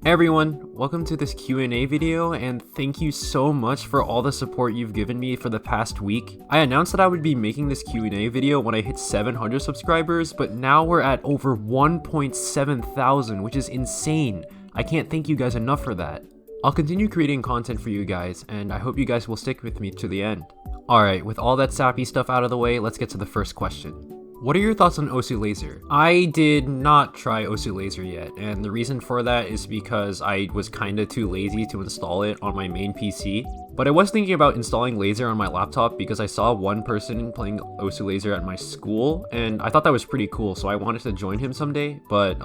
Hey everyone, welcome to this Q&A video, and thank you so much for all the support you've given me for the past week. I announced that I would be making this Q&A video when I hit 700 subscribers, but now we're at over 1.7 thousand, which is insane. I can't thank you guys enough for that. I'll continue creating content for you guys, and I hope you guys will stick with me to the end. Alright, with all that sappy stuff out of the way, let's get to the first question. What are your thoughts on Osu Laser? I did not try Osu Laser yet, and the reason for that is because I was kinda too lazy to install it on my main PC. But I was thinking about installing Laser on my laptop because I saw one person playing Osu Laser at my school, and I thought that was pretty cool, so I wanted to join him someday, but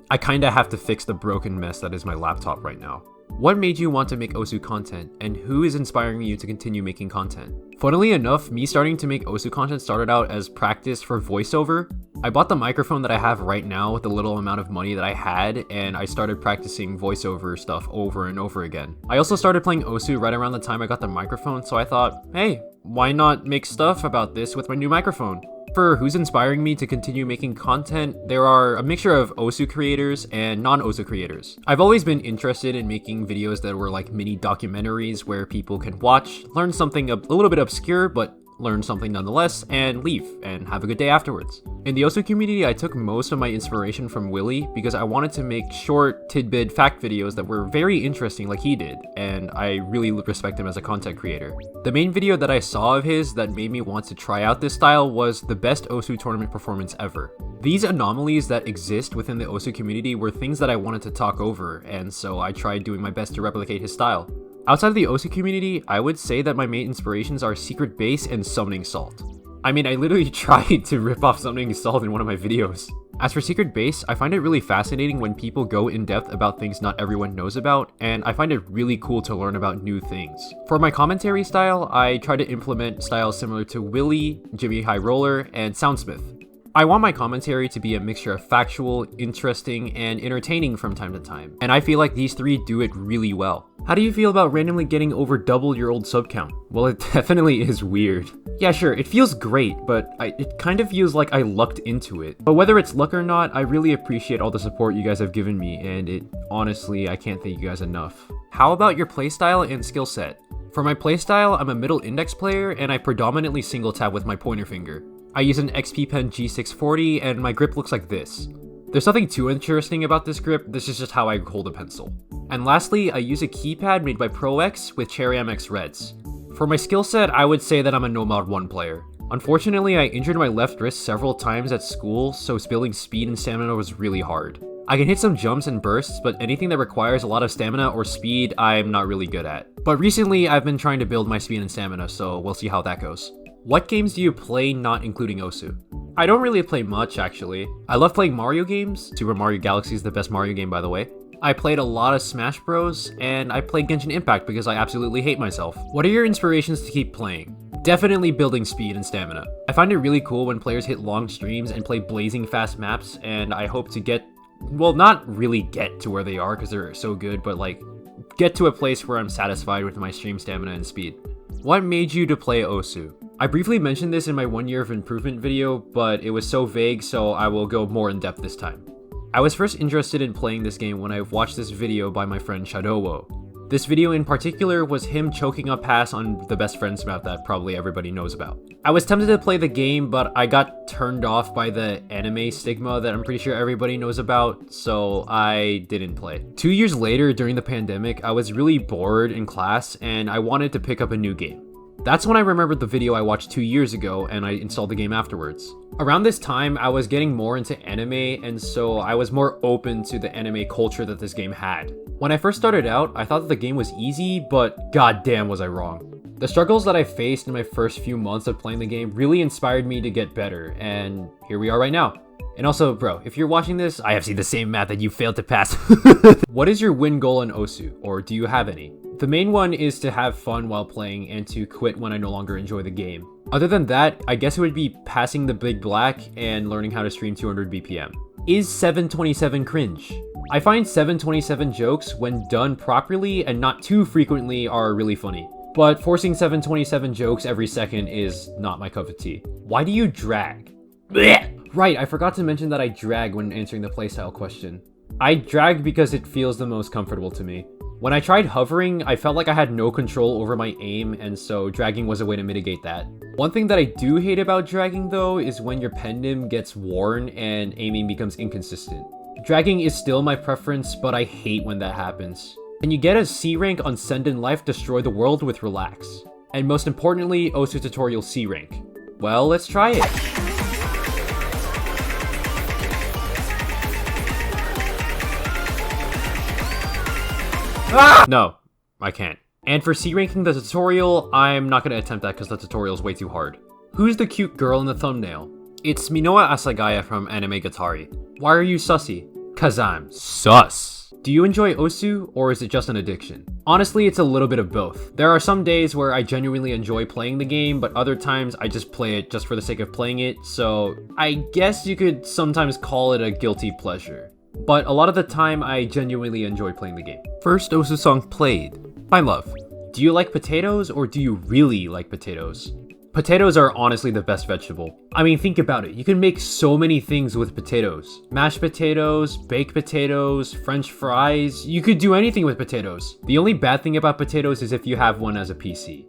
I kinda have to fix the broken mess that is my laptop right now. What made you want to make Osu content, and who is inspiring you to continue making content? Funnily enough, me starting to make Osu content started out as practice for voiceover. I bought the microphone that I have right now with the little amount of money that I had, and I started practicing voiceover stuff over and over again. I also started playing Osu right around the time I got the microphone, so I thought, hey, why not make stuff about this with my new microphone? For who's inspiring me to continue making content, there are a mixture of Osu creators and non-Osu creators. I've always been interested in making videos that were like mini documentaries where people can watch, learn something a little bit obscure, but learn something nonetheless, and leave, and have a good day afterwards. In the Osu community, I took most of my inspiration from Willy because I wanted to make short, tidbit fact videos that were very interesting like he did, and I really respect him as a content creator. The main video that I saw of his that made me want to try out this style was the best Osu tournament performance ever. These anomalies that exist within the Osu community were things that I wanted to talk over, and so I tried doing my best to replicate his style. Outside of the Osu community, I would say that my main inspirations are Secret Base and Summoning Salt. I mean, I literally tried to rip off Summoning Salt in one of my videos. As for Secret Base, I find it really fascinating when people go in depth about things not everyone knows about, and I find it really cool to learn about new things. For my commentary style, I try to implement styles similar to Willy, Jimmy High Roller, and Soundsmith. I want my commentary to be a mixture of factual, interesting, and entertaining from time to time, and I feel like these three do it really well. How do you feel about randomly getting over double your old sub count? Well, it definitely is weird. Yeah, sure, it feels great, but it kind of feels like I lucked into it. But whether it's luck or not, I really appreciate all the support you guys have given me, and honestly, I can't thank you guys enough. How about your playstyle and skill set? For my playstyle, I'm a middle index player, and I predominantly single tap with my pointer finger. I use an XP Pen G640, and my grip looks like this. There's nothing too interesting about this grip, this is just how I hold a pencil. And lastly, I use a keypad made by ProX with Cherry MX Reds. For my skill set, I would say that I'm a no mod 1 player. Unfortunately, I injured my left wrist several times at school, so building speed and stamina was really hard. I can hit some jumps and bursts, but anything that requires a lot of stamina or speed, I'm not really good at. But recently, I've been trying to build my speed and stamina, so we'll see how that goes. What games do you play not including Osu? I don't really play much, actually. I love playing Mario games. Super Mario Galaxy is the best Mario game, by the way. I played a lot of Smash Bros, and I played Genshin Impact because I absolutely hate myself. What are your inspirations to keep playing? Definitely building speed and stamina. I find it really cool when players hit long streams and play blazing fast maps, and I hope to get, well, not really get to where they are because they're so good, but like, get to a place where I'm satisfied with my stream stamina and speed. What made you to play Osu? I briefly mentioned this in my 1 year of improvement video, but it was so vague, so I will go more in depth this time. I was first interested in playing this game when I watched this video by my friend Shadowo. This video in particular was him choking up Pass on the best friends map that probably everybody knows about. I was tempted to play the game, but I got turned off by the anime stigma that I'm pretty sure everybody knows about, so I didn't play. 2 years later, during the pandemic, I was really bored in class and I wanted to pick up a new game. That's when I remembered the video I watched 2 years ago and I installed the game afterwards. Around this time, I was getting more into anime, and so I was more open to the anime culture that this game had. When I first started out, I thought that the game was easy, but goddamn was I wrong. The struggles that I faced in my first few months of playing the game really inspired me to get better, and here we are right now. And also, bro, if you're watching this, I have seen the same map that you failed to pass. What is your win goal in Osu, or do you have any? The main one is to have fun while playing and to quit when I no longer enjoy the game. Other than that, I guess it would be passing the Big Black and learning how to stream 200 BPM. Is 727 cringe? I find 727 jokes, when done properly and not too frequently, are really funny. But forcing 727 jokes every second is not my cup of tea. Why do you drag? Blech! Right, I forgot to mention that I drag when answering the playstyle question. I drag because it feels the most comfortable to me. When I tried hovering, I felt like I had no control over my aim, and so dragging was a way to mitigate that. One thing that I do hate about dragging though is when your pen nim gets worn and aiming becomes inconsistent. Dragging is still my preference, but I hate when that happens. Can you get a C rank on Send in Life Destroy the World with Relax? And most importantly, osu tutorial C rank. Well, let's try it. Ah! No, I can't. And for C ranking the tutorial, I'm not gonna attempt that because the tutorial is way too hard. Who's the cute girl in the thumbnail? It's Minoa Asagaya from Anime Gatari. Why are you sussy? Cause I'm sus. Do you enjoy osu, or is it just an addiction? Honestly, it's a little bit of both. There are some days where I genuinely enjoy playing the game, but other times I just play it just for the sake of playing it, so I guess you could sometimes call it a guilty pleasure. But a lot of the time, I genuinely enjoy playing the game. First osu song played. My love. Do you like potatoes, or do you really like potatoes? Potatoes are honestly the best vegetable. I mean, think about it. You can make so many things with potatoes. Mashed potatoes, baked potatoes, French fries. You could do anything with potatoes. The only bad thing about potatoes is if you have one as a PC.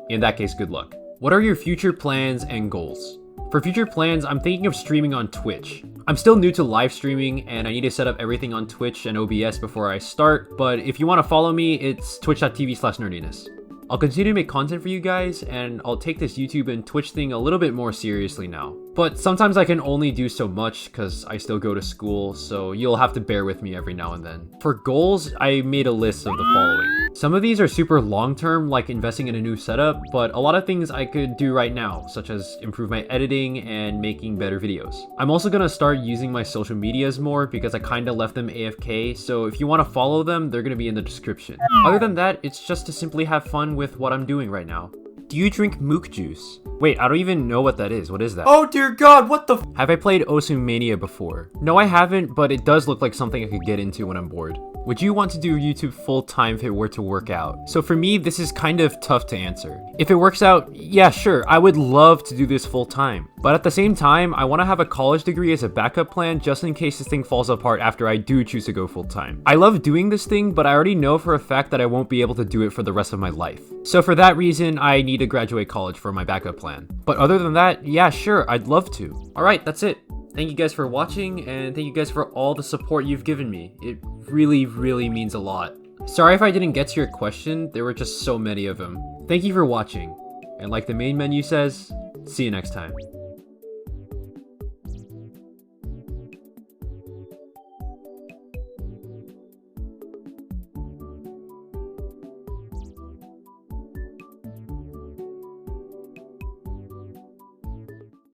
In that case, good luck. What are your future plans and goals? For future plans, I'm thinking of streaming on Twitch. I'm still new to live streaming and I need to set up everything on Twitch and OBS before I start, but if you want to follow me, it's twitch.tv/nerdiness. I'll continue to make content for you guys, and I'll take this YouTube and Twitch thing a little bit more seriously now. But sometimes I can only do so much because I still go to school, so you'll have to bear with me every now and then. For goals, I made a list of the following. Some of these are super long-term, like investing in a new setup, but a lot of things I could do right now, such as improve my editing and making better videos. I'm also gonna start using my social medias more because I kinda left them AFK, so if you wanna follow them, they're gonna be in the description. Other than that, it's just to simply have fun with what I'm doing right now. Do you drink mook juice? Wait, I don't even know what that is. What is that? Oh dear god, what the f— Have I played Osu Mania before? No, I haven't, but it does look like something I could get into when I'm bored. Would you want to do YouTube full-time if it were to work out? So for me, this is kind of tough to answer. If it works out, yeah, sure, I would love to do this full-time. But at the same time, I want to have a college degree as a backup plan just in case this thing falls apart after I do choose to go full-time. I love doing this thing, but I already know for a fact that I won't be able to do it for the rest of my life. So for that reason, I need to graduate college for my backup plan. But other than that, yeah, sure, I'd love to. Alright, that's it. Thank you guys for watching, and thank you guys for all the support you've given me. It really, really means a lot. Sorry if I didn't get to your question, there were just so many of them. Thank you for watching, and like the main menu says, see you next time.